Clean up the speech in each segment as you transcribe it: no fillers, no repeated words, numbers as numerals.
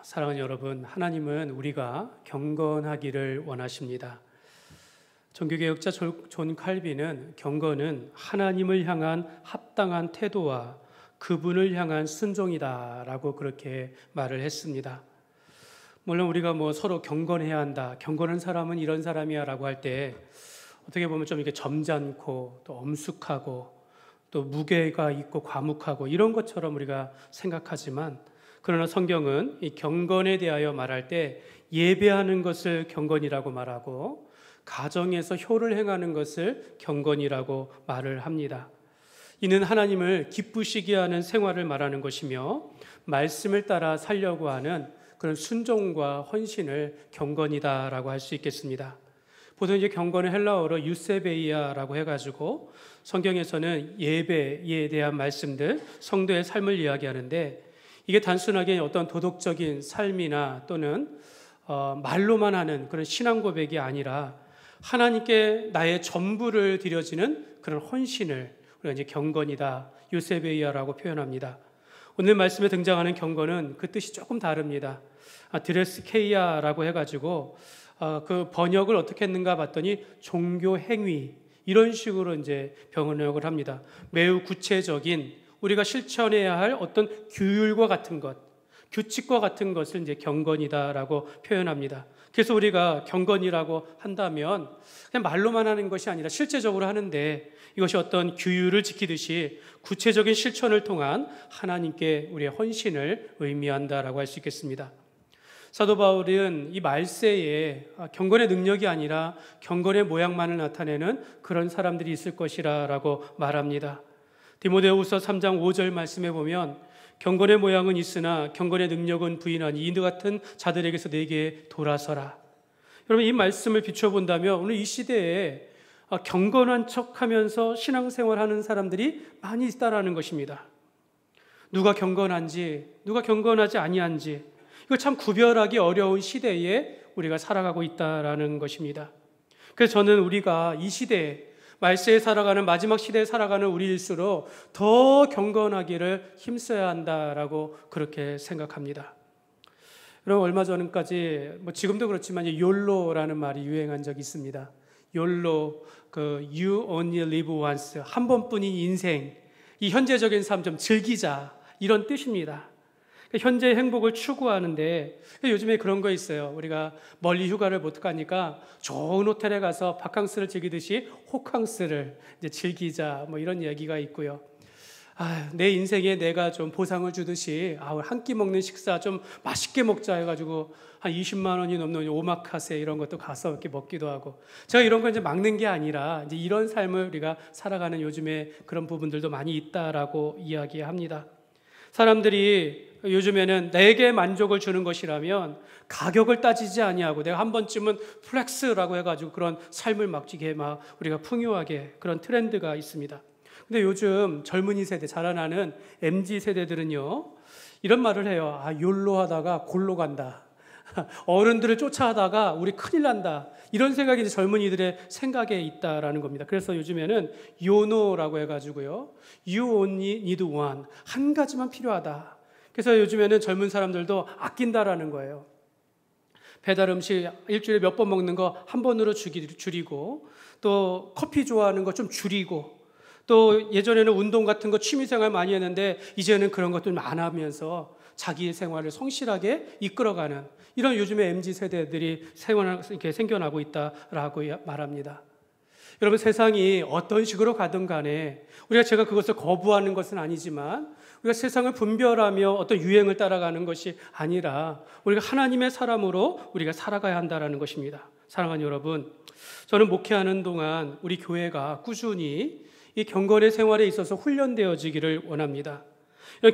사랑하는 여러분, 하나님은 우리가 경건하기를 원하십니다. 종교개혁자 존 칼빈은 경건은 하나님을 향한 합당한 태도와 그분을 향한 순종이다라고 그렇게 말을 했습니다. 물론 우리가 서로 경건해야 한다, 경건한 사람은 이런 사람이야라고 할 때 어떻게 보면 좀 이렇게 점잖고 또 엄숙하고 또 무게가 있고 과묵하고 이런 것처럼 우리가 생각하지만, 그러나 성경은 이 경건에 대하여 말할 때 예배하는 것을 경건이라고 말하고 가정에서 효를 행하는 것을 경건이라고 말을 합니다. 이는 하나님을 기쁘시게 하는 생활을 말하는 것이며 말씀을 따라 살려고 하는 그런 순종과 헌신을 경건이다라고 할 수 있겠습니다. 보통 이제 경건은 헬라어로 유세베이아라고 해가지고 성경에서는 예배에 대한 말씀들, 성도의 삶을 이야기하는데, 이게 단순하게 어떤 도덕적인 삶이나 또는 말로만 하는 그런 신앙 고백이 아니라 하나님께 나의 전부를 드려지는 그런 헌신을 우리가 이제 경건이다, 유세베이아라고 표현합니다. 오늘 말씀에 등장하는 경건은 그 뜻이 조금 다릅니다. 드레스케이아라고 해가지고 그 번역을 어떻게 했는가 봤더니 종교 행위, 이런 식으로 이제 번역을 합니다. 매우 구체적인 우리가 실천해야 할 어떤 규율과 같은 것, 규칙과 같은 것을 이제 경건이다라고 표현합니다. 그래서 우리가 경건이라고 한다면 그냥 말로만 하는 것이 아니라 실제적으로 하는데, 이것이 어떤 규율을 지키듯이 구체적인 실천을 통한 하나님께 우리의 헌신을 의미한다라고 할 수 있겠습니다. 사도 바울은 이 말세에 경건의 능력이 아니라 경건의 모양만을 나타내는 그런 사람들이 있을 것이라고 말합니다. 디모데후서 3장 5절 말씀에 보면 경건의 모양은 있으나 경건의 능력은 부인하니 이 같은 자들에게서 내게 돌아서라. 여러분, 이 말씀을 비춰본다면 오늘 이 시대에 경건한 척하면서 신앙생활하는 사람들이 많이 있다라는 것입니다. 누가 경건한지 누가 경건하지 아니한지 이걸 참 구별하기 어려운 시대에 우리가 살아가고 있다라는 것입니다. 그래서 저는 우리가 이 시대에 말세에 살아가는 마지막 시대에 살아가는 우리일수록 더 경건하기를 힘써야 한다라고 그렇게 생각합니다. 여러분, 얼마 전까지 지금도 그렇지만 욜로라는 말이 유행한 적이 있습니다. 욜로, You only live once, 한 번뿐인 인생, 이 현재적인 삶 좀 즐기자, 이런 뜻입니다. 현재의 행복을 추구하는데 요즘에 그런 거 있어요. 우리가 멀리 휴가를 못 가니까 좋은 호텔에 가서 바캉스를 즐기듯이 호캉스를 이제 즐기자, 이런 얘기가 있고요. 내 인생에 내가 좀 보상을 주듯이 한 끼 먹는 식사 좀 맛있게 먹자 해가지고 한 20만 원이 넘는 오마카세 이런 것도 가서 이렇게 먹기도 하고, 제가 이런 걸 이제 막는 게 아니라 이제 이런 삶을 우리가 살아가는 요즘에 그런 부분들도 많이 있다라고 이야기합니다. 사람들이 요즘에는 내게 만족을 주는 것이라면 가격을 따지지 아니하고 내가 한 번쯤은 플렉스라고 해가지고 그런 삶을 막지게 우리가 풍요하게 그런 트렌드가 있습니다. 근데 요즘 젊은이 세대, 자라나는 MZ 세대들은요, 이런 말을 해요. 욜로 하다가 골로 간다. 어른들을 쫓아하다가 우리 큰일 난다. 이런 생각이 이제 젊은이들의 생각에 있다라는 겁니다. 그래서 요즘에는 요노라고 해가지고요, You only need one, 한 가지만 필요하다. 그래서 요즘에는 젊은 사람들도 아낀다라는 거예요. 배달 음식 일주일에 몇 번 먹는 거 한 번으로 줄이고, 또 커피 좋아하는 거 좀 줄이고, 또 예전에는 운동 같은 거 취미생활 많이 했는데 이제는 그런 것들 안 하면서 자기의 생활을 성실하게 이끌어가는 이런 요즘의 MZ 세대들이 이렇게 생겨나고 있다라고 말합니다. 여러분, 세상이 어떤 식으로 가든 간에 제가 그것을 거부하는 것은 아니지만, 우리가 세상을 분별하며 어떤 유행을 따라가는 것이 아니라 우리가 하나님의 사람으로 우리가 살아가야 한다는 것입니다. 사랑하는 여러분, 저는 목회하는 동안 우리 교회가 꾸준히 이 경건의 생활에 있어서 훈련되어지기를 원합니다.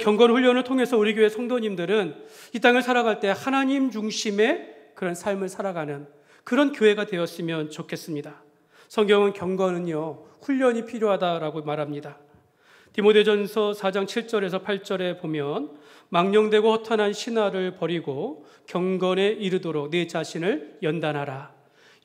경건 훈련을 통해서 우리 교회 성도님들은 이 땅을 살아갈 때 하나님 중심의 그런 삶을 살아가는 그런 교회가 되었으면 좋겠습니다. 성경은 경건은요, 훈련이 필요하다라고 말합니다. 디모데전서 4장 7절에서 8절에 보면 망령되고 허탄한 신화를 버리고 경건에 이르도록 내 자신을 연단하라.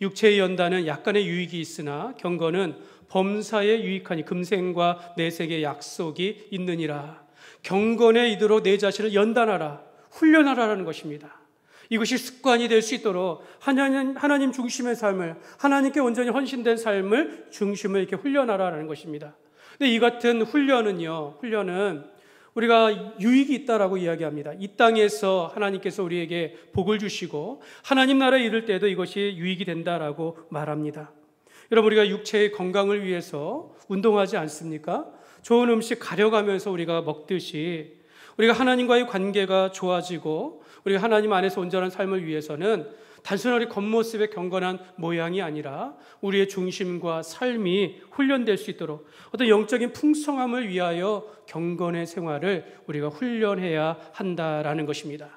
육체의 연단은 약간의 유익이 있으나 경건은 범사에 유익하니 금생과 내색의 약속이 있느니라. 경건에 이르도록 내 자신을 연단하라. 훈련하라는 것입니다. 이것이 습관이 될 수 있도록 하나님 중심의 삶을, 하나님께 온전히 헌신된 삶을 중심을 이렇게 훈련하라는 것입니다. 근데 이 같은 훈련은 우리가 유익이 있다라고 이야기합니다. 이 땅에서 하나님께서 우리에게 복을 주시고 하나님 나라에 이를 때도 이것이 유익이 된다라고 말합니다. 여러분, 우리가 육체의 건강을 위해서 운동하지 않습니까? 좋은 음식 가려가면서 우리가 먹듯이 우리가 하나님과의 관계가 좋아지고 우리가 하나님 안에서 온전한 삶을 위해서는 단순하게 겉모습의 경건한 모양이 아니라 우리의 중심과 삶이 훈련될 수 있도록 어떤 영적인 풍성함을 위하여 경건의 생활을 우리가 훈련해야 한다라는 것입니다.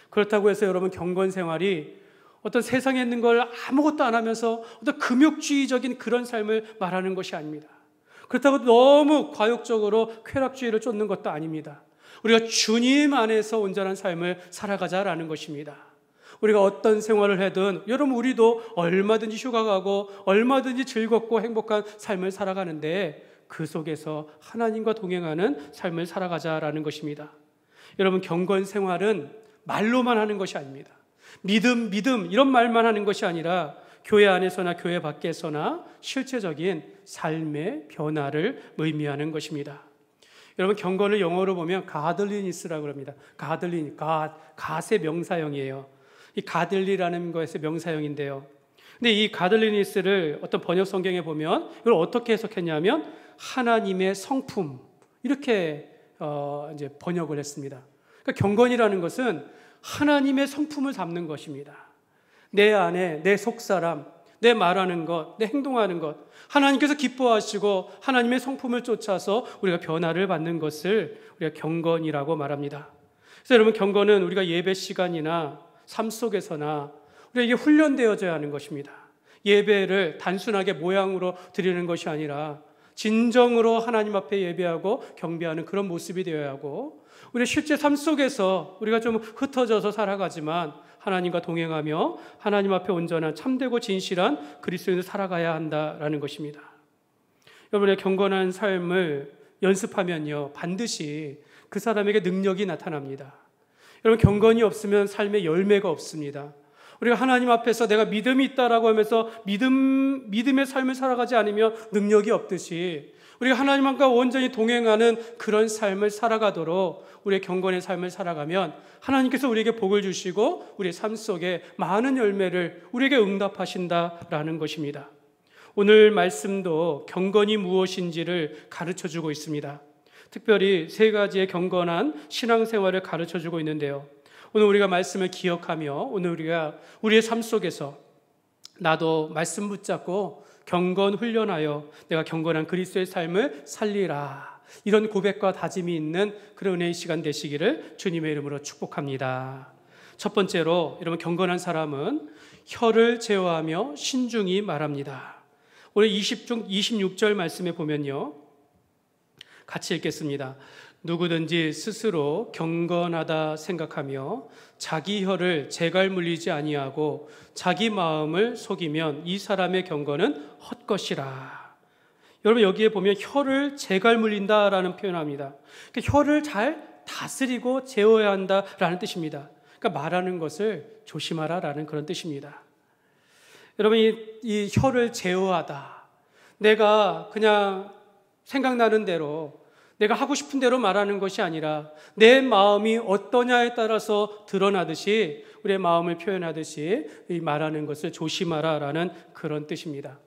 그렇다고 해서 여러분, 경건 생활이 어떤 세상에 있는 걸 아무것도 안 하면서 어떤 금욕주의적인 그런 삶을 말하는 것이 아닙니다. 그렇다고 너무 과욕적으로 쾌락주의를 쫓는 것도 아닙니다. 우리가 주님 안에서 온전한 삶을 살아가자라는 것입니다. 우리가 어떤 생활을 하든 여러분, 우리도 얼마든지 휴가 가고 얼마든지 즐겁고 행복한 삶을 살아가는데 그 속에서 하나님과 동행하는 삶을 살아가자라는 것입니다. 여러분, 경건 생활은 말로만 하는 것이 아닙니다. 믿음 이런 말만 하는 것이 아니라 교회 안에서나 교회 밖에서나 실제적인 삶의 변화를 의미하는 것입니다. 여러분, 경건을 영어로 보면 가들리니스라고 합니다. 갓의 명사형이에요. 이 가들리라는 것의 명사형인데요. 근데 이 가들리니스를 어떤 번역 성경에 보면 이걸 어떻게 해석했냐면 하나님의 성품, 이렇게 이제 번역을 했습니다. 그러니까 경건이라는 것은 하나님의 성품을 담는 것입니다. 내 안에 내 속사람, 내 말하는 것, 내 행동하는 것, 하나님께서 기뻐하시고 하나님의 성품을 쫓아서 우리가 변화를 받는 것을 우리가 경건이라고 말합니다. 그래서 여러분, 경건은 우리가 예배 시간이나 삶 속에서나 우리에게 훈련되어져야 하는 것입니다. 예배를 단순하게 모양으로 드리는 것이 아니라 진정으로 하나님 앞에 예배하고 경배하는 그런 모습이 되어야 하고, 우리 실제 삶 속에서 우리가 좀 흩어져서 살아가지만 하나님과 동행하며 하나님 앞에 온전한 참되고 진실한 그리스도인으로 살아가야 한다라는 것입니다. 여러분의 경건한 삶을 연습하면요, 반드시 그 사람에게 능력이 나타납니다. 여러분, 경건이 없으면 삶의 열매가 없습니다. 우리가 하나님 앞에서 내가 믿음이 있다라고 하면서 믿음의 삶을 살아가지 않으면 능력이 없듯이 우리가 하나님과 온전히 동행하는 그런 삶을 살아가도록 우리의 경건의 삶을 살아가면 하나님께서 우리에게 복을 주시고 우리의 삶 속에 많은 열매를 우리에게 응답하신다라는 것입니다. 오늘 말씀도 경건이 무엇인지를 가르쳐주고 있습니다. 특별히 세 가지의 경건한 신앙생활을 가르쳐주고 있는데요. 오늘 우리가 말씀을 기억하며 오늘 우리가 우리의 삶 속에서 나도 말씀 붙잡고 경건 훈련하여 내가 경건한 그리스도의 삶을 살리라, 이런 고백과 다짐이 있는 그런 은혜의 시간 되시기를 주님의 이름으로 축복합니다. 첫 번째로, 여러분, 경건한 사람은 혀를 제어하며 신중히 말합니다. 오늘 26절 말씀에 보면요, 같이 읽겠습니다. 누구든지 스스로 경건하다 생각하며 자기 혀를 재갈 물리지 아니하고 자기 마음을 속이면 이 사람의 경건은 헛것이라. 여러분, 여기에 보면 혀를 재갈 물린다라는 표현합니다. 그러니까 혀를 잘 다스리고 제어해야 한다라는 뜻입니다. 그러니까 말하는 것을 조심하라라는 그런 뜻입니다. 여러분, 이 혀를 제어하다, 내가 그냥 생각나는 대로 내가 하고 싶은 대로 말하는 것이 아니라 내 마음이 어떠냐에 따라서 드러나듯이, 우리의 마음을 표현하듯이 이 말하는 것을 조심하라라는 그런 뜻입니다.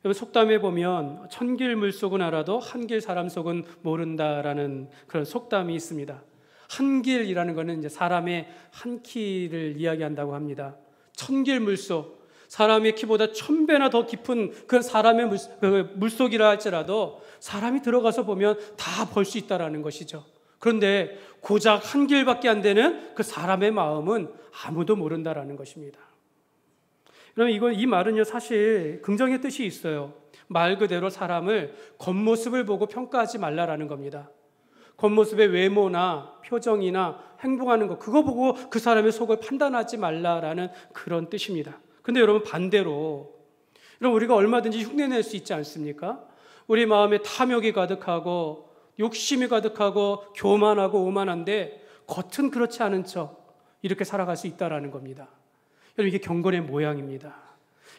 여러분, 속담에 보면 천길 물속은 알아도 한길 사람 속은 모른다라는 그런 속담이 있습니다. 한길이라는 것은 이제 사람의 한 키를 이야기한다고 합니다. 천길 물속, 사람의 키보다 1000배나 더 깊은 그 사람의 물속이라 할지라도 사람이 들어가서 보면 다 볼 수 있다라는 것이죠. 그런데 고작 한 길밖에 안 되는 그 사람의 마음은 아무도 모른다라는 것입니다. 여러분, 이 말은요, 사실 긍정의 뜻이 있어요. 말 그대로 사람을 겉모습을 보고 평가하지 말라라는 겁니다. 겉모습의 외모나 표정이나 행동하는 것, 그거 보고 그 사람의 속을 판단하지 말라라는 그런 뜻입니다. 근데 여러분, 반대로, 여러분, 우리가 얼마든지 흉내낼 수 있지 않습니까? 우리 마음에 탐욕이 가득하고 욕심이 가득하고 교만하고 오만한데 겉은 그렇지 않은 척 이렇게 살아갈 수 있다라는 겁니다. 여러분, 이게 경건의 모양입니다.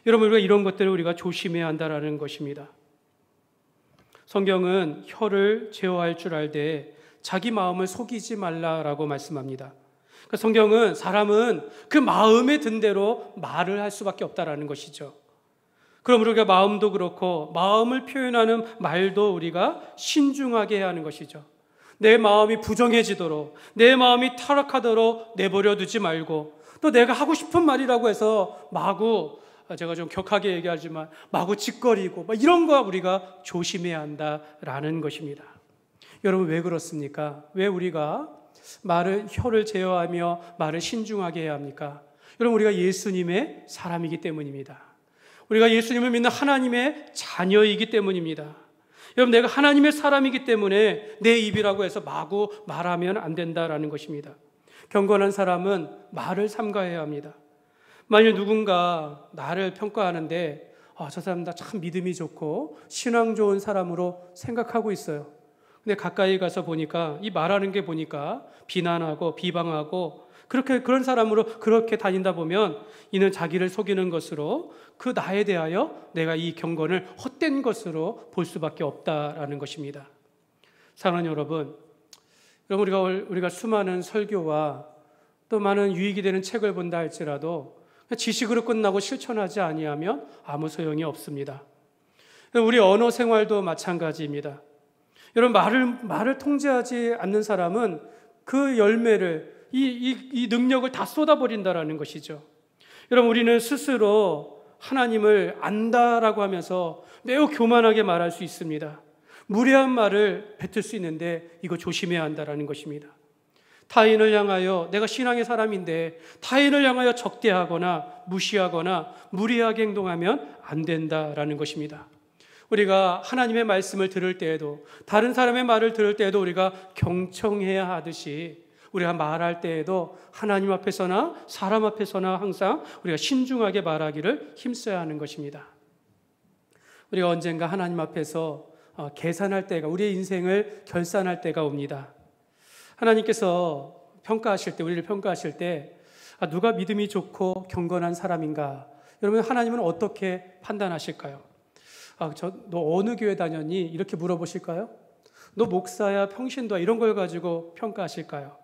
여러분, 우리가 이런 것들을 우리가 조심해야 한다라는 것입니다. 성경은 혀를 제어할 줄 알되 자기 마음을 속이지 말라라고 말씀합니다. 그러니까 성경은 사람은 그 마음에 든 대로 말을 할 수밖에 없다라는 것이죠. 그럼 우리가 마음도 그렇고 마음을 표현하는 말도 우리가 신중하게 해야 하는 것이죠. 내 마음이 부정해지도록, 내 마음이 타락하도록 내버려 두지 말고, 또 내가 하고 싶은 말이라고 해서 마구, 제가 좀 격하게 얘기하지만 마구 짓거리고 이런 거 우리가 조심해야 한다라는 것입니다. 여러분, 왜 그렇습니까? 왜 우리가 혀를 제어하며 말을 신중하게 해야 합니까? 여러분, 우리가 예수님의 사람이기 때문입니다. 우리가 예수님을 믿는 하나님의 자녀이기 때문입니다. 여러분, 내가 하나님의 사람이기 때문에 내 입이라고 해서 마구 말하면 안 된다라는 것입니다. 경건한 사람은 말을 삼가해야 합니다. 만일 누군가 나를 평가하는데 저 사람 나 참 믿음이 좋고 신앙 좋은 사람으로 생각하고 있어요. 근데 가까이 가서 보니까 이 말하는 게 보니까 비난하고 비방하고 그런 사람으로 그렇게 다닌다 보면 이는 자기를 속이는 것으로 그 나에 대하여 내가 이 경건을 헛된 것으로 볼 수밖에 없다라는 것입니다. 사랑하는 여러분, 우리가 수많은 설교와 또 많은 유익이 되는 책을 본다 할지라도 지식으로 끝나고 실천하지 아니하면 아무 소용이 없습니다. 우리 언어 생활도 마찬가지입니다. 여러분, 말을 통제하지 않는 사람은 그 열매를 이 능력을 다 쏟아버린다라는 것이죠. 여러분, 우리는 스스로 하나님을 안다라고 하면서 매우 교만하게 말할 수 있습니다. 무례한 말을 뱉을 수 있는데 이거 조심해야 한다라는 것입니다. 타인을 향하여, 내가 신앙의 사람인데 타인을 향하여 적대하거나 무시하거나 무례하게 행동하면 안 된다라는 것입니다. 우리가 하나님의 말씀을 들을 때에도, 다른 사람의 말을 들을 때에도 우리가 경청해야 하듯이 우리가 말할 때에도 하나님 앞에서나 사람 앞에서나 항상 우리가 신중하게 말하기를 힘써야 하는 것입니다. 우리가 언젠가 하나님 앞에서 계산할 때가, 우리의 인생을 결산할 때가 옵니다. 하나님께서 우리를 평가하실 때 누가 믿음이 좋고 경건한 사람인가? 여러분, 하나님은 어떻게 판단하실까요? 너 어느 교회 다녔니? 이렇게 물어보실까요? 너 목사야, 평신도야, 이런 걸 가지고 평가하실까요?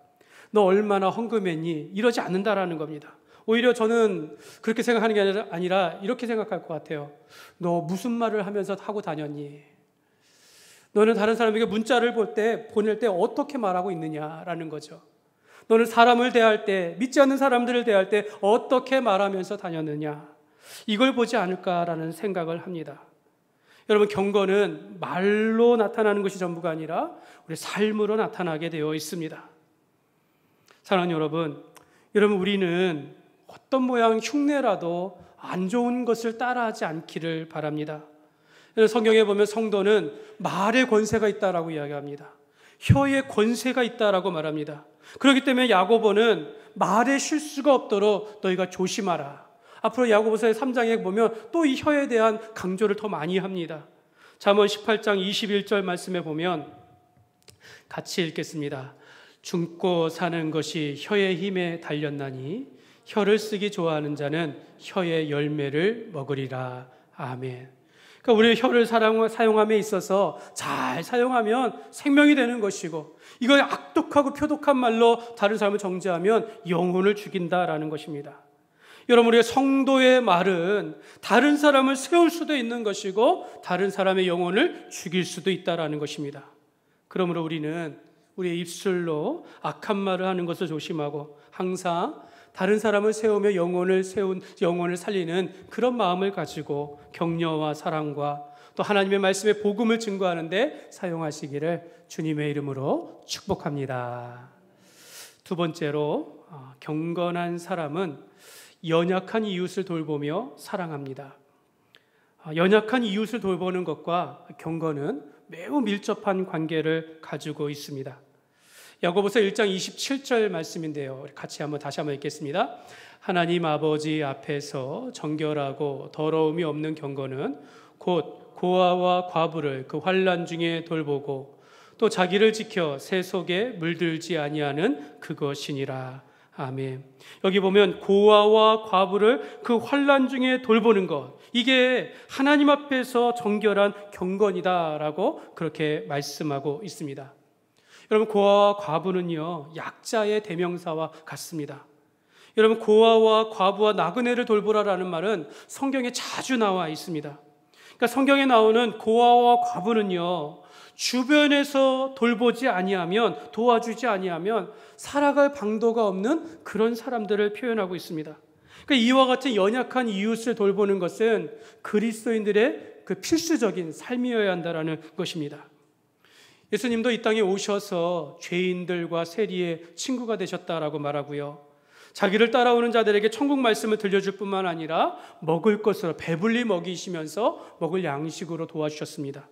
너 얼마나 헌금했니? 이러지 않는다라는 겁니다. 오히려 저는 그렇게 생각하는 게 아니라 이렇게 생각할 것 같아요. 너 무슨 말을 하면서 하고 다녔니? 너는 다른 사람에게 문자를 보낼 때 어떻게 말하고 있느냐라는 거죠. 너는 사람을 대할 때, 믿지 않는 사람들을 대할 때 어떻게 말하면서 다녔느냐? 이걸 보지 않을까라는 생각을 합니다. 여러분, 경건은 말로 나타나는 것이 전부가 아니라 우리 삶으로 나타나게 되어 있습니다. 사랑하는 여러분, 우리는 어떤 모양 흉내라도 안 좋은 것을 따라하지 않기를 바랍니다. 성경에 보면 성도는 말의 권세가 있다라고 이야기합니다. 혀의 권세가 있다라고 말합니다. 그렇기 때문에 야고보는 말에 실수가 없도록 너희가 조심하라. 앞으로 야고보서의 3장에 보면 또 이 혀에 대한 강조를 더 많이 합니다. 잠언 18장 21절 말씀에 보면 같이 읽겠습니다. 죽고 사는 것이 혀의 힘에 달렸나니 혀를 쓰기 좋아하는 자는 혀의 열매를 먹으리라. 아멘. 그러니까 우리 혀를 사용함에 있어서 잘 사용하면 생명이 되는 것이고, 이걸 악독하고 표독한 말로 다른 사람을 정죄하면 영혼을 죽인다라는 것입니다. 여러분, 우리의 성도의 말은 다른 사람을 세울 수도 있는 것이고 다른 사람의 영혼을 죽일 수도 있다라는 것입니다. 그러므로 우리는 우리의 입술로 악한 말을 하는 것을 조심하고 항상 다른 사람을 세우며 영혼을 살리는 그런 마음을 가지고 격려와 사랑과 또 하나님의 말씀의 복음을 증거하는데 사용하시기를 주님의 이름으로 축복합니다. 두 번째로, 경건한 사람은 연약한 이웃을 돌보며 사랑합니다. 연약한 이웃을 돌보는 것과 경건은 매우 밀접한 관계를 가지고 있습니다. 야고보서 1장 27절 말씀인데요. 다시 한번 읽겠습니다. 하나님 아버지 앞에서 정결하고 더러움이 없는 경건은 곧 고아와 과부를 그 환난 중에 돌보고 또 자기를 지켜 새 속에 물들지 아니하는 그것이니라. 아멘. 여기 보면 고아와 과부를 그 환난 중에 돌보는 것, 이게 하나님 앞에서 정결한 경건이다라고 그렇게 말씀하고 있습니다. 여러분, 고아와 과부는요, 약자의 대명사와 같습니다. 여러분, 고아와 과부와 나그네를 돌보라라는 말은 성경에 자주 나와 있습니다. 그러니까 성경에 나오는 고아와 과부는요, 주변에서 돌보지 아니하면, 도와주지 아니하면 살아갈 방도가 없는 그런 사람들을 표현하고 있습니다. 그러니까 이와 같은 연약한 이웃을 돌보는 것은 그리스도인들의 그 필수적인 삶이어야 한다는 것입니다. 예수님도 이 땅에 오셔서 죄인들과 세리의 친구가 되셨다라고 말하고요, 자기를 따라오는 자들에게 천국 말씀을 들려줄 뿐만 아니라 먹을 것으로 배불리 먹이시면서 먹을 양식으로 도와주셨습니다.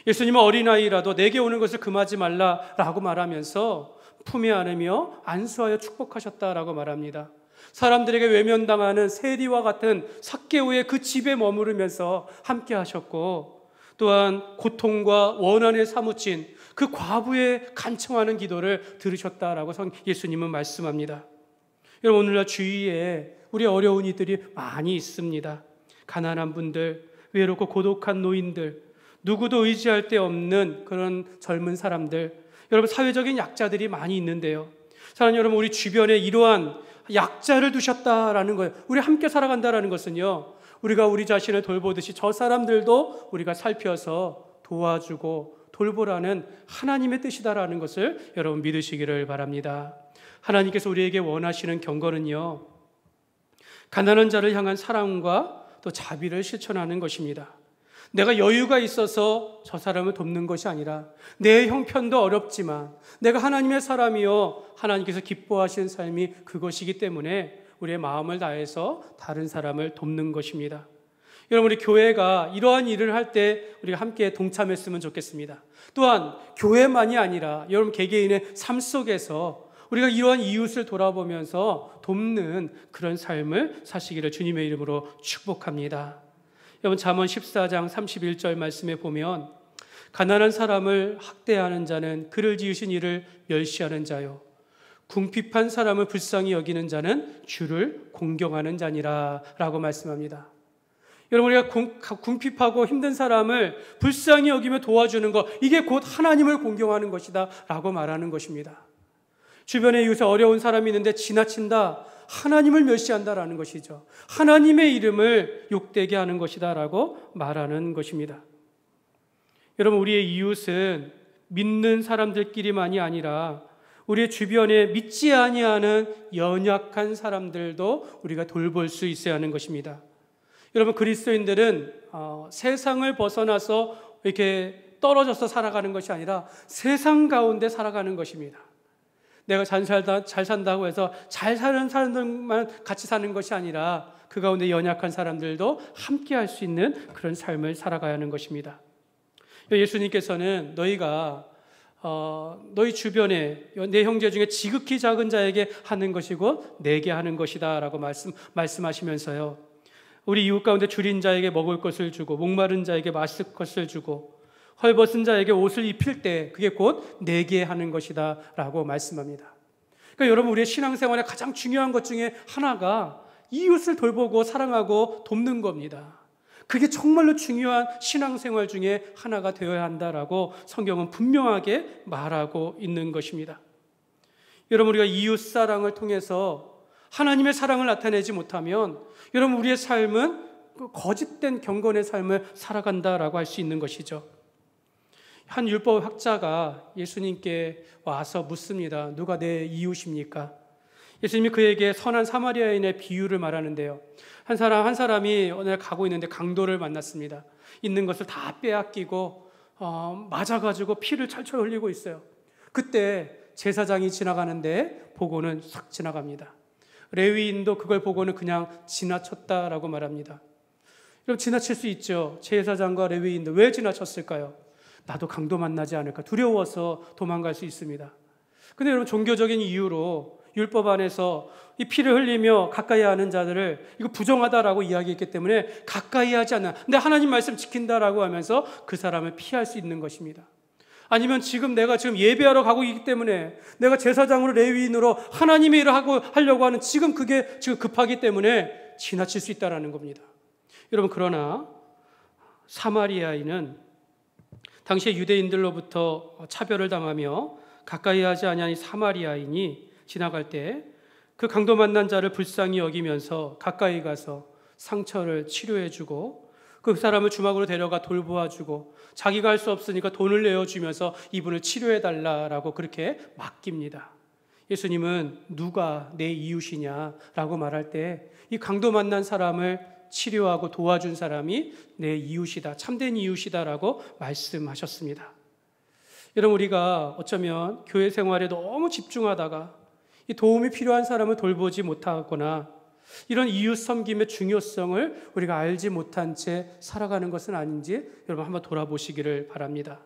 예수님은 어린아이라도 내게 오는 것을 금하지 말라라고 말하면서 품에 안으며 안수하여 축복하셨다라고 말합니다. 사람들에게 외면당하는 세리와 같은 삭개오의 그 집에 머무르면서 함께 하셨고, 또한 고통과 원한에 사무친 그 과부의 간청하는 기도를 들으셨다라고 예수님은 말씀합니다. 여러분, 오늘날 주위에 우리 어려운 이들이 많이 있습니다. 가난한 분들, 외롭고 고독한 노인들, 누구도 의지할 데 없는 그런 젊은 사람들, 여러분, 사회적인 약자들이 많이 있는데요, 사랑하는 여러분, 우리 주변에 이러한 약자를 두셨다라는 거예요. 우리 함께 살아간다라는 것은요, 우리가 우리 자신을 돌보듯이 저 사람들도 우리가 살펴서 도와주고 돌보라는 하나님의 뜻이다라는 것을 여러분 믿으시기를 바랍니다. 하나님께서 우리에게 원하시는 경건은요, 가난한 자를 향한 사랑과 또 자비를 실천하는 것입니다. 내가 여유가 있어서 저 사람을 돕는 것이 아니라 내 형편도 어렵지만 내가 하나님의 사람이요, 하나님께서 기뻐하시는 삶이 그것이기 때문에 우리의 마음을 다해서 다른 사람을 돕는 것입니다. 여러분, 우리 교회가 이러한 일을 할 때 우리가 함께 동참했으면 좋겠습니다. 또한 교회만이 아니라 여러분 개개인의 삶 속에서 우리가 이러한 이웃을 돌아보면서 돕는 그런 삶을 사시기를 주님의 이름으로 축복합니다. 여러분, 잠언 14장 31절 말씀에 보면 가난한 사람을 학대하는 자는 그를 지으신 이를 멸시하는 자요, 궁핍한 사람을 불쌍히 여기는 자는 주를 공경하는 자니라 라고 말씀합니다. 여러분, 우리가 궁핍하고 힘든 사람을 불쌍히 여기며 도와주는 것, 이게 곧 하나님을 공경하는 것이다 라고 말하는 것입니다. 주변에 이웃에 어려운 사람이 있는데 지나친다, 하나님을 멸시한다라는 것이죠. 하나님의 이름을 욕되게 하는 것이다 라고 말하는 것입니다. 여러분, 우리의 이웃은 믿는 사람들끼리만이 아니라 우리의 주변에 믿지 아니하는 연약한 사람들도 우리가 돌볼 수 있어야 하는 것입니다. 여러분, 그리스도인들은 세상을 벗어나서 이렇게 떨어져서 살아가는 것이 아니라 세상 가운데 살아가는 것입니다. 내가 잘 산다고 해서 잘 사는 사람들만 같이 사는 것이 아니라 그 가운데 연약한 사람들도 함께 할 수 있는 그런 삶을 살아가야 하는 것입니다. 예수님께서는 너희가 너희 주변에 내 형제 중에 지극히 작은 자에게 하는 것이고 내게 하는 것이다 라고 말씀하시면서요, 우리 이웃 가운데 줄인 자에게 먹을 것을 주고 목마른 자에게 마실 것을 주고 헐벗은 자에게 옷을 입힐 때 그게 곧 내게 하는 것이다 라고 말씀합니다. 그러니까 여러분, 우리의 신앙생활에 가장 중요한 것 중에 하나가 이웃을 돌보고 사랑하고 돕는 겁니다. 그게 정말로 중요한 신앙생활 중에 하나가 되어야 한다라고 성경은 분명하게 말하고 있는 것입니다. 여러분, 우리가 이웃 사랑을 통해서 하나님의 사랑을 나타내지 못하면 여러분, 우리의 삶은 거짓된 경건의 삶을 살아간다라고 할 수 있는 것이죠. 한 율법 학자가 예수님께 와서 묻습니다. 누가 내 이웃입니까? 예수님이 그에게 선한 사마리아인의 비유를 말하는데요, 한 사람이 어느 날 가고 있는데 강도를 만났습니다. 있는 것을 다 빼앗기고 맞아가지고 피를 철철 흘리고 있어요. 그때 제사장이 지나가는데 보고는 싹 지나갑니다. 레위인도 그걸 보고는 그냥 지나쳤다라고 말합니다. 여러분, 지나칠 수 있죠. 제사장과 레위인도 왜 지나쳤을까요? 나도 강도 만나지 않을까 두려워서 도망갈 수 있습니다. 근데 여러분, 종교적인 이유로 율법 안에서 이 피를 흘리며 가까이 하는 자들을 이거 부정하다라고 이야기했기 때문에 가까이 하지 않는, 근데 하나님 말씀 지킨다라고 하면서 그 사람을 피할 수 있는 것입니다. 아니면 지금 내가 예배하러 가고 있기 때문에 내가 제사장으로 레위인으로 하나님의 일을 하려고 하는 그게 지금 급하기 때문에 지나칠 수 있다는 겁니다. 여러분, 그러나 사마리아인은 당시에 유대인들로부터 차별을 당하며 가까이 하지 아니하니 사마리아인이 지나갈 때 그 강도 만난 자를 불쌍히 여기면서 가까이 가서 상처를 치료해주고 그 사람을 주막으로 데려가 돌보아주고 자기가 할 수 없으니까 돈을 내어주면서 이분을 치료해달라라고 그렇게 맡깁니다. 예수님은 누가 내 이웃이냐라고 말할 때 이 강도 만난 사람을 치료하고 도와준 사람이 내 이웃이다, 참된 이웃이다라고 말씀하셨습니다. 여러분, 우리가 어쩌면 교회 생활에 너무 집중하다가 이 도움이 필요한 사람을 돌보지 못하거나 이런 이웃 섬김의 중요성을 우리가 알지 못한 채 살아가는 것은 아닌지 여러분 한번 돌아보시기를 바랍니다.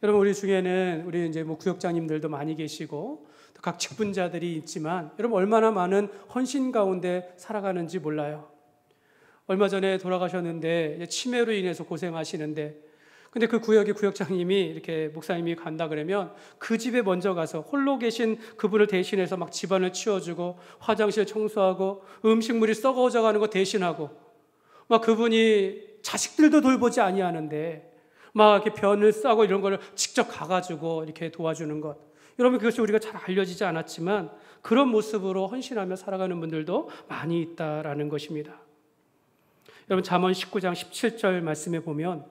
여러분, 우리 중에는 우리 이제 구역장님들도 많이 계시고 또 각 직분자들이 있지만 여러분 얼마나 많은 헌신 가운데 살아가는지 몰라요. 얼마 전에 돌아가셨는데 치매로 인해서 고생하시는데 근데 그 구역의 구역장님이 이렇게 목사님이 간다 그러면 그 집에 먼저 가서 홀로 계신 그분을 대신해서 막 집안을 치워주고 화장실 청소하고 음식물이 썩어져 가는 거 대신하고 막 그분이 자식들도 돌보지 아니하는데 막 이렇게 변을 싸고 이런 거를 직접 가가지고 이렇게 도와주는 것. 여러분, 그것이 우리가 잘 알려지지 않았지만 그런 모습으로 헌신하며 살아가는 분들도 많이 있다라는 것입니다. 여러분, 잠언 19장 17절 말씀에 보면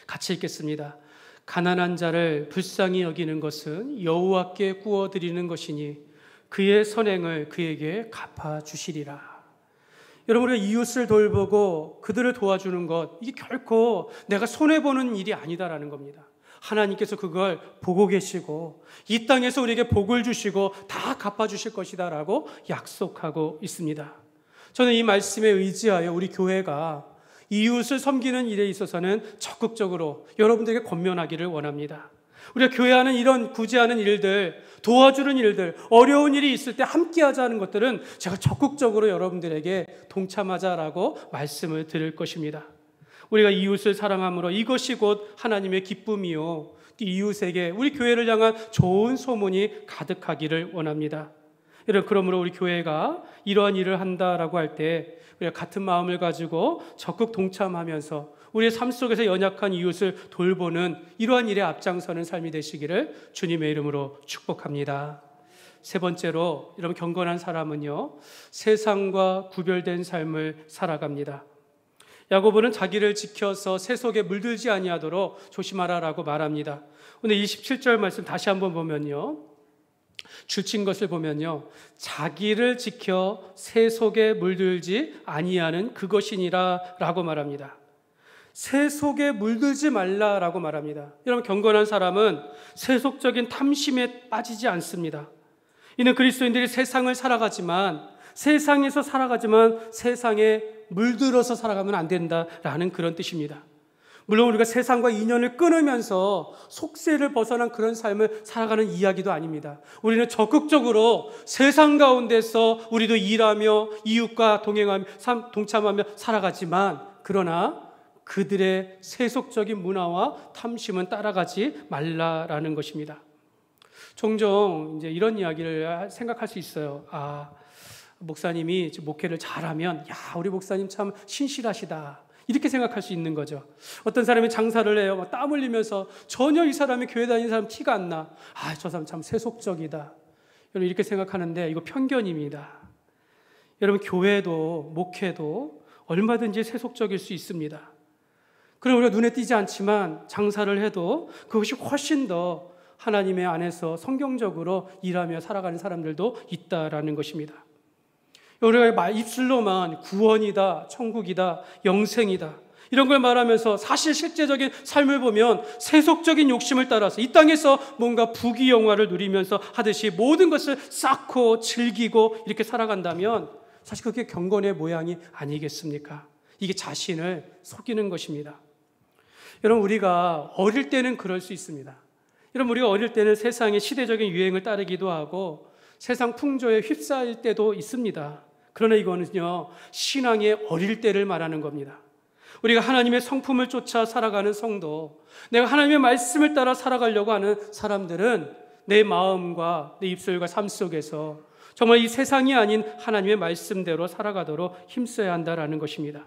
같이 읽겠습니다. 가난한 자를 불쌍히 여기는 것은 여호와께 구워드리는 것이니 그의 선행을 그에게 갚아주시리라. 여러분, 우리가 이웃을 돌보고 그들을 도와주는 것, 이게 결코 내가 손해보는 일이 아니다라는 겁니다. 하나님께서 그걸 보고 계시고 이 땅에서 우리에게 복을 주시고 다 갚아주실 것이다라고 약속하고 있습니다. 저는 이 말씀에 의지하여 우리 교회가 이웃을 섬기는 일에 있어서는 적극적으로 여러분들에게 권면하기를 원합니다. 우리가 교회하는 이런 구제하는 일들, 도와주는 일들, 어려운 일이 있을 때 함께 하자는 것들은 제가 적극적으로 여러분들에게 동참하자라고 말씀을 드릴 것입니다. 우리가 이웃을 사랑함으로 이것이 곧 하나님의 기쁨이요 이웃에게 우리 교회를 향한 좋은 소문이 가득하기를 원합니다. 여러분, 그러므로 우리 교회가 이러한 일을 한다라고 할 때 우리가 같은 마음을 가지고 적극 동참하면서 우리의 삶 속에서 연약한 이웃을 돌보는 이러한 일에 앞장서는 삶이 되시기를 주님의 이름으로 축복합니다. 세 번째로, 여러분, 경건한 사람은요 세상과 구별된 삶을 살아갑니다. 야고보는 자기를 지켜서 세속에 물들지 아니하도록 조심하라라고 말합니다. 오늘 27절 말씀 다시 한번 보면요, 줄친 것을 보면요, 자기를 지켜 세속에 물들지 아니하는 그것이니라 라고 말합니다. 세속에 물들지 말라라고 말합니다. 여러분, 경건한 사람은 세속적인 탐심에 빠지지 않습니다. 이는 그리스도인들이 세상에서 살아가지만 세상에 물들어서 살아가면 안 된다라는 그런 뜻입니다. 물론 우리가 세상과 인연을 끊으면서 속세를 벗어난 그런 삶을 살아가는 이야기도 아닙니다. 우리는 적극적으로 세상 가운데서 우리도 일하며 이웃과 동참하며 살아가지만 그러나 그들의 세속적인 문화와 탐심은 따라가지 말라라는 것입니다. 종종 이제 이런 이야기를 생각할 수 있어요. 목사님이 목회를 잘하면 우리 목사님 참 신실하시다, 이렇게 생각할 수 있는 거죠. 어떤 사람이 장사를 해요. 막 땀 흘리면서 전혀 이 사람이 교회 다니는 사람 티가 안 나. 저 사람 참 세속적이다. 여러분, 이렇게 생각하는데 이거 편견입니다. 여러분, 교회도 목회도 얼마든지 세속적일 수 있습니다. 그리고 우리가 눈에 띄지 않지만 장사를 해도 그것이 훨씬 더 하나님의 안에서 성경적으로 일하며 살아가는 사람들도 있다라는 것입니다. 우리가 입술로만 구원이다, 천국이다, 영생이다 이런 걸 말하면서 사실 실제적인 삶을 보면 세속적인 욕심을 따라서 이 땅에서 뭔가 부귀영화를 누리면서 하듯이 모든 것을 쌓고 즐기고 이렇게 살아간다면 사실 그게 경건의 모양이 아니겠습니까? 이게 자신을 속이는 것입니다. 여러분, 우리가 어릴 때는 그럴 수 있습니다. 여러분, 우리가 어릴 때는 세상의 시대적인 유행을 따르기도 하고 세상 풍조에 휩싸일 때도 있습니다. 그러나 이거는요, 신앙의 어릴 때를 말하는 겁니다. 우리가 하나님의 성품을 쫓아 살아가는 성도, 내가 하나님의 말씀을 따라 살아가려고 하는 사람들은 내 마음과 내 입술과 삶 속에서 정말 이 세상이 아닌 하나님의 말씀대로 살아가도록 힘써야 한다라는 것입니다.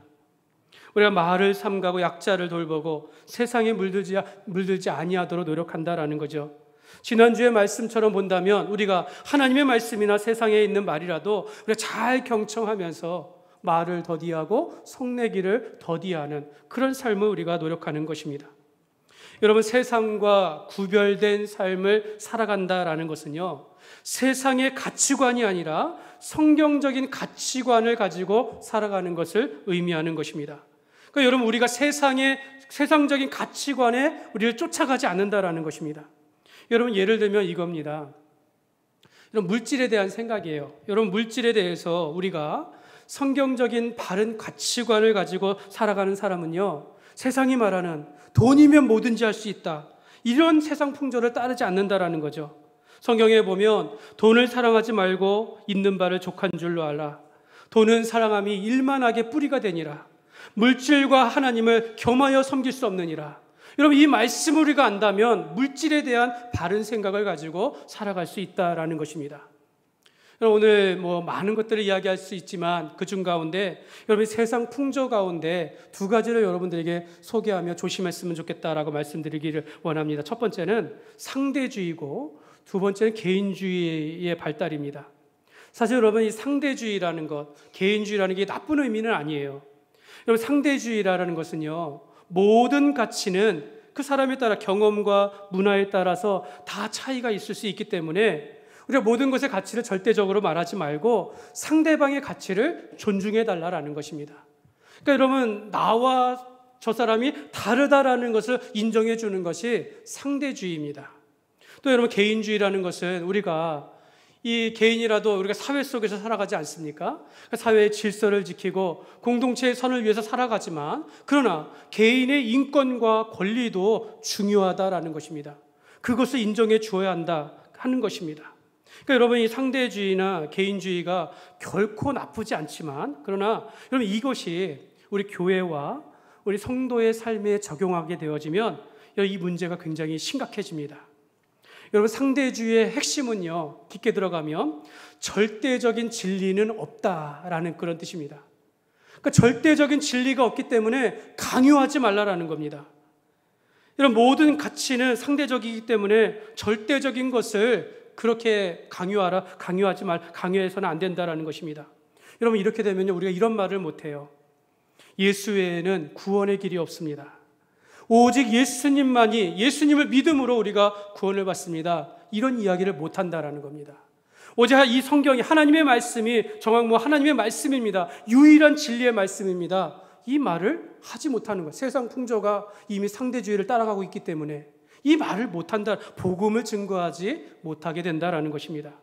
우리가 마을을 삼가고 약자를 돌보고 세상에 물들지 아니하도록 노력한다라는 거죠. 지난주의 말씀처럼 본다면 우리가 하나님의 말씀이나 세상에 있는 말이라도 우리가 잘 경청하면서 말을 더디하고 성내기를 더디하는 그런 삶을 우리가 노력하는 것입니다. 여러분, 세상과 구별된 삶을 살아간다라는 것은요, 세상의 가치관이 아니라 성경적인 가치관을 가지고 살아가는 것을 의미하는 것입니다. 그러니까 여러분, 우리가 세상적인 가치관에 우리를 쫓아가지 않는다라는 것입니다. 여러분, 예를 들면 이겁니다. 여러분, 물질에 대한 생각이에요. 여러분, 물질에 대해서 우리가 성경적인 바른 가치관을 가지고 살아가는 사람은요, 세상이 말하는 돈이면 뭐든지 할 수 있다, 이런 세상 풍조를 따르지 않는다라는 거죠. 성경에 보면 돈을 사랑하지 말고 있는 바를 족한 줄로 알라. 돈은 사랑함이 일만하게 뿌리가 되니라. 물질과 하나님을 겸하여 섬길 수 없느니라. 여러분, 이 말씀을 우리가 안다면 물질에 대한 바른 생각을 가지고 살아갈 수 있다라는 것입니다. 오늘 많은 것들을 이야기할 수 있지만 그중 가운데 여러분, 세상 풍조 가운데 두 가지를 여러분들에게 소개하며 조심했으면 좋겠다라고 말씀드리기를 원합니다. 첫 번째는 상대주의고 두 번째는 개인주의의 발달입니다. 사실 여러분, 이 상대주의라는 것, 개인주의라는 게 나쁜 의미는 아니에요. 여러분, 상대주의라는 것은요, 모든 가치는 그 사람에 따라 경험과 문화에 따라서 다 차이가 있을 수 있기 때문에 우리가 모든 것의 가치를 절대적으로 말하지 말고 상대방의 가치를 존중해 달라라는 것입니다. 그러니까 여러분, 나와 저 사람이 다르다라는 것을 인정해 주는 것이 상대주의입니다. 또 여러분, 개인주의라는 것은 우리가 이 개인이라도 우리가 사회 속에서 살아가지 않습니까? 사회의 질서를 지키고 공동체의 선을 위해서 살아가지만 그러나 개인의 인권과 권리도 중요하다라는 것입니다. 그것을 인정해 주어야 한다 하는 것입니다. 그러니까 여러분, 이 상대주의나 개인주의가 결코 나쁘지 않지만 그러나 여러분, 이것이 우리 교회와 우리 성도의 삶에 적용하게 되어지면 이 문제가 굉장히 심각해집니다. 여러분, 상대주의의 핵심은요, 깊게 들어가면 절대적인 진리는 없다라는 그런 뜻입니다. 그러니까 절대적인 진리가 없기 때문에 강요하지 말라라는 겁니다. 이런 모든 가치는 상대적이기 때문에 절대적인 것을 그렇게 강요해서는 안 된다라는 것입니다. 여러분, 이렇게 되면 우리가 이런 말을 못해요. 예수 외에는 구원의 길이 없습니다. 오직 예수님을 믿음으로 우리가 구원을 받습니다. 이런 이야기를 못한다라는 겁니다. 오직 이 성경이 하나님의 말씀이 정확 하나님의 말씀입니다. 유일한 진리의 말씀입니다. 이 말을 하지 못하는 거예요. 세상 풍조가 이미 상대주의를 따라가고 있기 때문에 이 말을 못한다, 복음을 증거하지 못하게 된다라는 것입니다.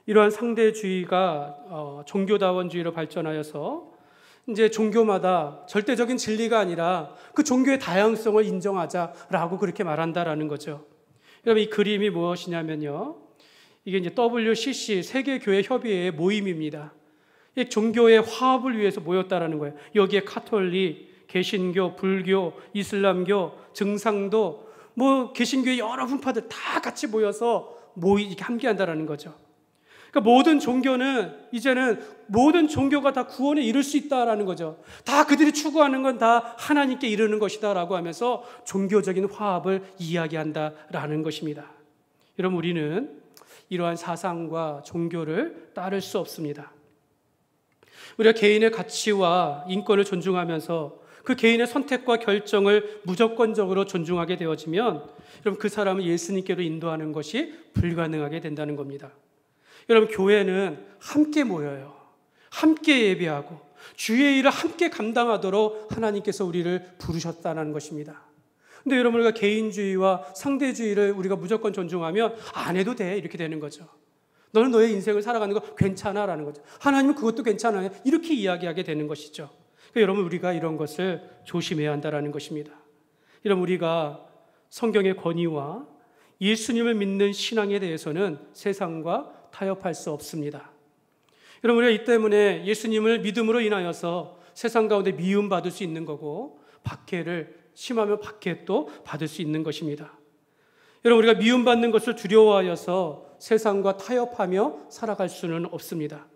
이러한 상대주의가 종교다원주의로 발전하여서 이제 종교마다 절대적인 진리가 아니라 그 종교의 다양성을 인정하자라고 그렇게 말한다라는 거죠. 여러분, 이 그림이 무엇이냐면요, 이게 이제 WCC 세계교회협의회의 모임입니다. 이 종교의 화합을 위해서 모였다라는 거예요. 여기에 카톨릭, 개신교, 불교, 이슬람교, 증상도 개신교의 여러 분파들 다 같이 모여서 이렇게 함께한다라는 거죠. 그러니까 모든 종교는 이제는 모든 종교가 다 구원에 이를 수 있다라는 거죠. 다 그들이 추구하는 건 다 하나님께 이르는 것이다라고 하면서 종교적인 화합을 이야기한다라는 것입니다. 여러분, 우리는 이러한 사상과 종교를 따를 수 없습니다. 우리가 개인의 가치와 인권을 존중하면서 그 개인의 선택과 결정을 무조건적으로 존중하게 되어지면 여러분, 그 사람을 예수님께로 인도하는 것이 불가능하게 된다는 겁니다. 여러분, 교회는 함께 모여요. 함께 예배하고 주의 일을 함께 감당하도록 하나님께서 우리를 부르셨다는 것입니다. 근데 여러분, 우리가 개인주의와 상대주의를 우리가 무조건 존중하면 안 해도 돼, 이렇게 되는 거죠. 너는 너의 인생을 살아가는 거 괜찮아라는 거죠. 하나님은 그것도 괜찮아요, 이렇게 이야기하게 되는 것이죠. 그러니까 여러분, 우리가 이런 것을 조심해야 한다는 것입니다. 여러분, 우리가 성경의 권위와 예수님을 믿는 신앙에 대해서는 세상과 타협할 수 없습니다. 여러분, 우리가 이 때문에 예수님을 믿음으로 인하여서 세상 가운데 미움받을 수 있는 거고, 박해를 심하면 박해도 받을 수 있는 것입니다. 여러분, 우리가 미움받는 것을 두려워하여서 세상과 타협하며 살아갈 수는 없습니다.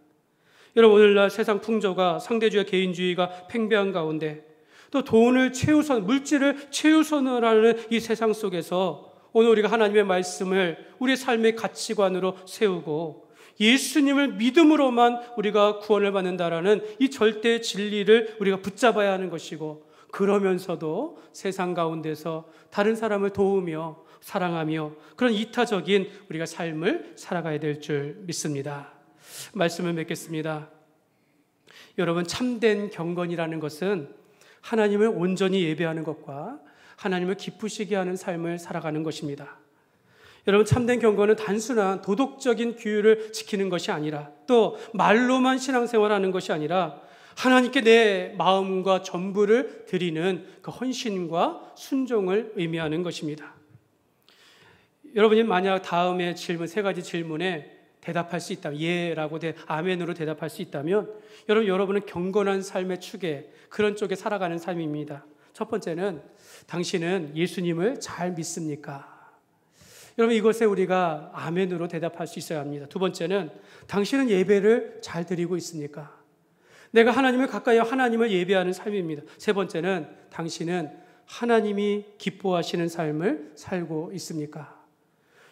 여러분, 오늘날 세상 풍조가, 상대주의 개인주의가 팽배한 가운데, 또 돈을 최우선, 물질을 최우선으로 하는 이 세상 속에서 오늘 우리가 하나님의 말씀을 우리의 삶의 가치관으로 세우고 예수님을 믿음으로만 우리가 구원을 받는다라는 이 절대 진리를 우리가 붙잡아야 하는 것이고, 그러면서도 세상 가운데서 다른 사람을 도우며 사랑하며 그런 이타적인 우리가 삶을 살아가야 될 줄 믿습니다. 말씀을 맺겠습니다. 여러분, 참된 경건이라는 것은 하나님을 온전히 예배하는 것과 하나님을 기쁘시게 하는 삶을 살아가는 것입니다. 여러분, 참된 경건은 단순한 도덕적인 규율을 지키는 것이 아니라, 또 말로만 신앙생활하는 것이 아니라 하나님께 내 마음과 전부를 드리는 그 헌신과 순종을 의미하는 것입니다. 여러분이 만약 다음에 질문, 세 가지 질문에 대답할 수 있다면, 예라고 아멘으로 대답할 수 있다면 여러분은 경건한 삶의 축에, 그런 쪽에 살아가는 삶입니다. 첫 번째는, 당신은 예수님을 잘 믿습니까? 여러분, 이것에 우리가 아멘으로 대답할 수 있어야 합니다. 두 번째는, 당신은 예배를 잘 드리고 있습니까? 내가 하나님을 가까이 하나님을 예배하는 삶입니다. 세 번째는, 당신은 하나님이 기뻐하시는 삶을 살고 있습니까?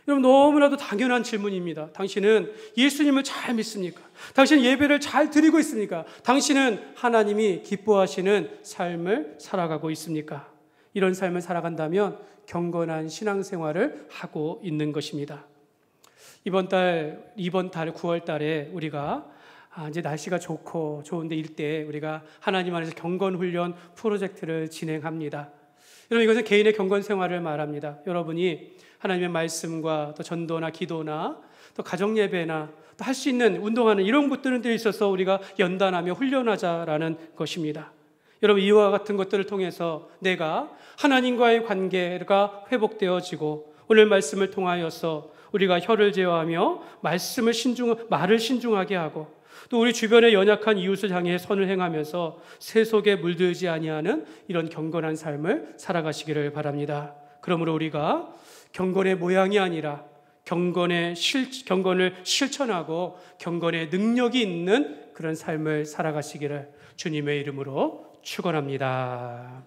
여러분, 너무나도 당연한 질문입니다. 당신은 예수님을 잘 믿습니까? 당신은 예배를 잘 드리고 있습니까? 당신은 하나님이 기뻐하시는 삶을 살아가고 있습니까? 이런 삶을 살아간다면 경건한 신앙생활을 하고 있는 것입니다. 이번 달 9월 달에 우리가 이제 날씨가 좋고 좋은데 일때 우리가 하나님 안에서 경건훈련 프로젝트를 진행합니다. 여러분, 이것은 개인의 경건생활을 말합니다. 여러분이 하나님의 말씀과 또 전도나 기도나 또 가정예배나 또 할 수 있는 운동하는 이런 것들에 있어서 우리가 연단하며 훈련하자라는 것입니다. 여러분, 이와 같은 것들을 통해서 내가 하나님과의 관계가 회복되어지고, 오늘 말씀을 통하여서 우리가 혀를 제어하며 말을 신중하게 하고, 또 우리 주변의 연약한 이웃을 향해 선을 행하면서 세속에 물들지 아니하는 이런 경건한 삶을 살아가시기를 바랍니다. 그러므로 우리가 경건의 모양이 아니라 경건을 실천하고 경건의 능력이 있는 그런 삶을 살아가시기를 주님의 이름으로 축원합니다.